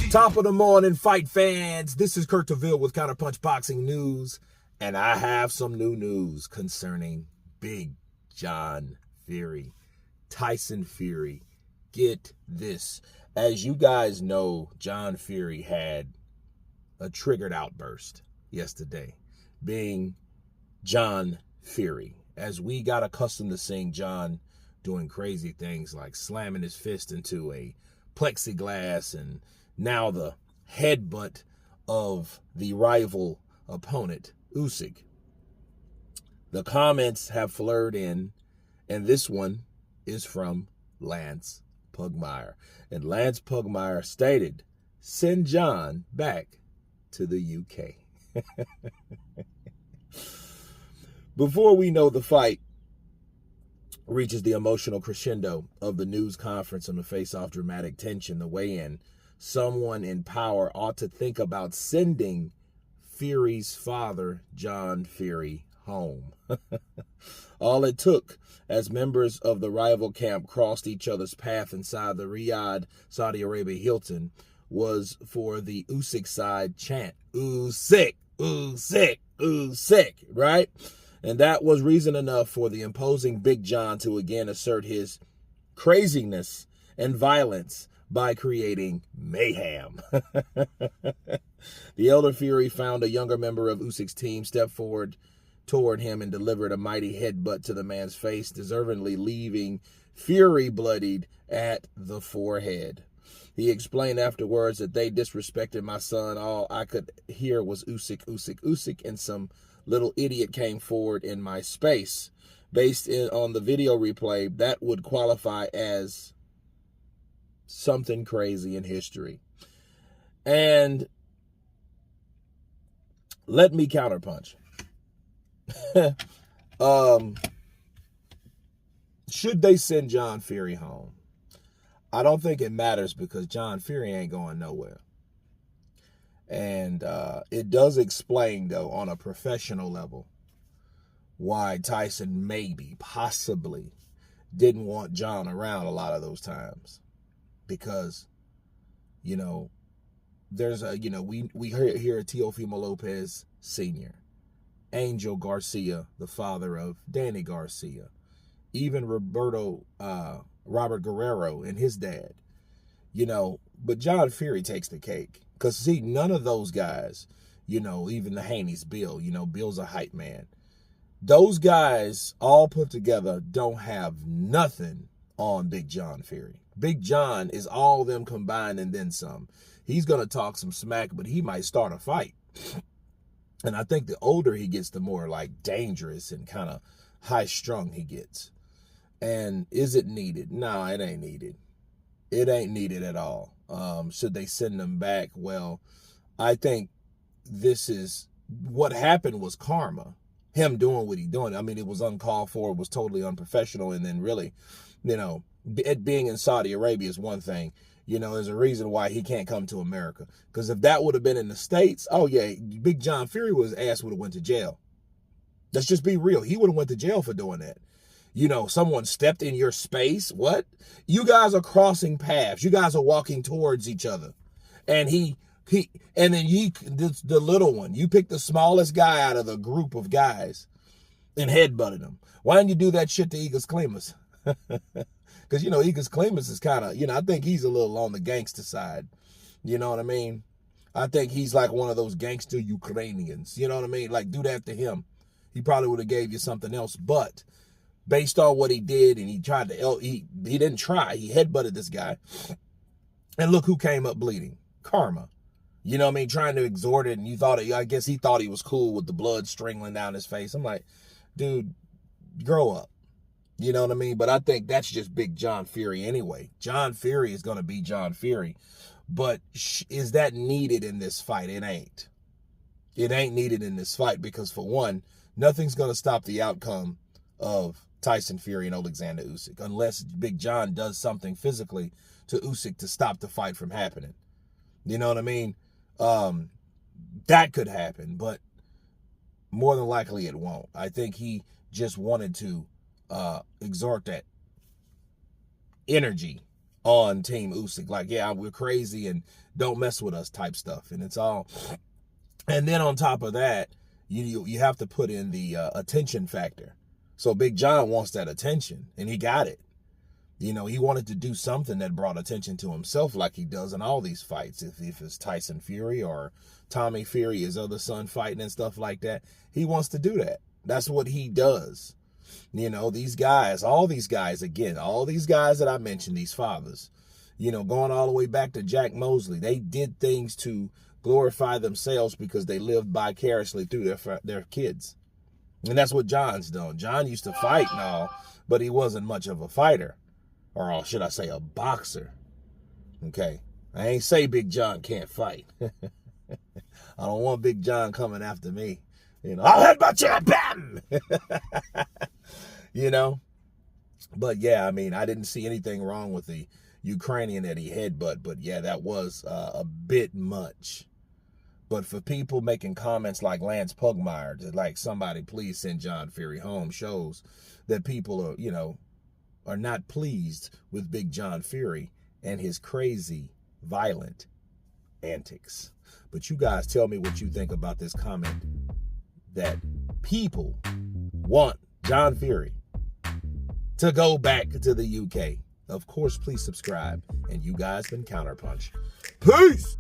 Top of the morning, fight fans. This is Kurt DeVille with Counterpunch Boxing News, and I have some new news concerning Big John Fury. Tyson Fury. Get this. As you guys know, John Fury had a triggered outburst yesterday, being John Fury. As we got accustomed to seeing John doing crazy things like slamming his fist into a plexiglass and now the headbutt of the rival opponent, Usyk. The comments have flirted in, and this one is from Lance Pugmire. And Lance Pugmire stated, send John back to the UK. Before we know the fight reaches the emotional crescendo of the news conference on the face-off dramatic tension, the weigh-in, someone in power ought to think about sending Fury's father, John Fury, home. All it took, as members of the rival camp crossed each other's path inside the Riyadh, Saudi Arabia Hilton, was for the Usyk side chant, Usyk, Usyk, Usyk, right? And that was reason enough for the imposing Big John to again assert his craziness and violence by creating mayhem. The elder Fury found a younger member of Usyk's team, stepped forward toward him and delivered a mighty headbutt to the man's face, deservedly leaving Fury bloodied at the forehead. He explained afterwards that they disrespected my son. All I could hear was Usyk, Usyk, Usyk, and some little idiot came forward in my space. Based on the video replay, that would qualify as something crazy in history. And let me counterpunch. Should they send John Fury home? I don't think it matters because John Fury ain't going nowhere. And it does explain, though, on a professional level, why Tyson maybe, possibly, didn't want John around a lot of those times. Because, you know, there's a, you know, we hear Teofimo Lopez Sr., Angel Garcia, the father of Danny Garcia, even Robert Guerrero and his dad, you know, but John Fury takes the cake. Because, see, none of those guys, you know, even the Haney's Bill, you know, Bill's a hype man. Those guys all put together don't have nothing on Big John Fury. Big John is all them combined and then some. He's going to talk some smack, but he might start a fight. And I think the older he gets, the more, like, dangerous and kind of high-strung he gets. And is it needed? No, it ain't needed. It ain't needed at all. Should they send him back? Well, I think this is what happened was karma. Him doing what he doing. I mean, it was uncalled for. It was totally unprofessional. And then really, you know, it being in Saudi Arabia is one thing. You know, there's a reason why he can't come to America. Because if that would have been in the States, oh, yeah, Big John Fury, his ass would have went to jail. Let's just be real. He would have went to jail for doing that. You know, someone stepped in your space. What? You guys are crossing paths. You guys are walking towards each other. And and then the little one, you picked the smallest guy out of the group of guys and headbutted him. Why didn't you do that shit to Igor Klimas? Because, you know, Igor Klimas is kind of, you know, I think he's a little on the gangster side. You know what I mean? I think he's like one of those gangster Ukrainians. You know what I mean? Like, do that to him. He probably would have gave you something else. But based on what he did, and he tried to, he didn't try. He headbutted this guy. And look who came up bleeding. Karma. You know what I mean? Trying to exhort it, and I guess he thought he was cool with the blood strangling down his face. I'm like, dude, grow up. You know what I mean? But I think that's just Big John Fury anyway. John Fury is going to be John Fury. But is that needed in this fight? It ain't. It ain't needed in this fight because, for one, nothing's going to stop the outcome of Tyson Fury and Alexander Usyk unless Big John does something physically to Usyk to stop the fight from happening. You know what I mean? That could happen, but more than likely it won't. I think he just wanted to exhort that energy on Team Usyk. Like, yeah, we're crazy and don't mess with us type stuff. And it's all. And then on top of that, you have to put in the attention factor. So Big John wants that attention, and he got it. You know, he wanted to do something that brought attention to himself like he does in all these fights. If it's Tyson Fury or Tommy Fury, his other son, fighting and stuff like that, he wants to do that. That's what he does. You know, these guys, all these guys, again, all these guys that I mentioned, these fathers, you know, going all the way back to Jack Mosley, they did things to glorify themselves because they lived vicariously through their kids. And that's what John's done. John used to fight and all, but he wasn't much of a fighter. Or should I say a boxer? Okay. I ain't say Big John can't fight. I don't want Big John coming after me. You know, I'll headbutt you, bam! You know? But yeah, I mean, I didn't see anything wrong with the Ukrainian that he headbutt, but yeah, that was a bit much. But for people making comments like Lance Pugmire, like somebody please send John Fury home, shows that people are, you know, are not pleased with Big John Fury and his crazy, violent antics. But you guys tell me what you think about this comment that people want John Fury to go back to the UK. Of course, please subscribe. And you guys been Counterpunch. Peace!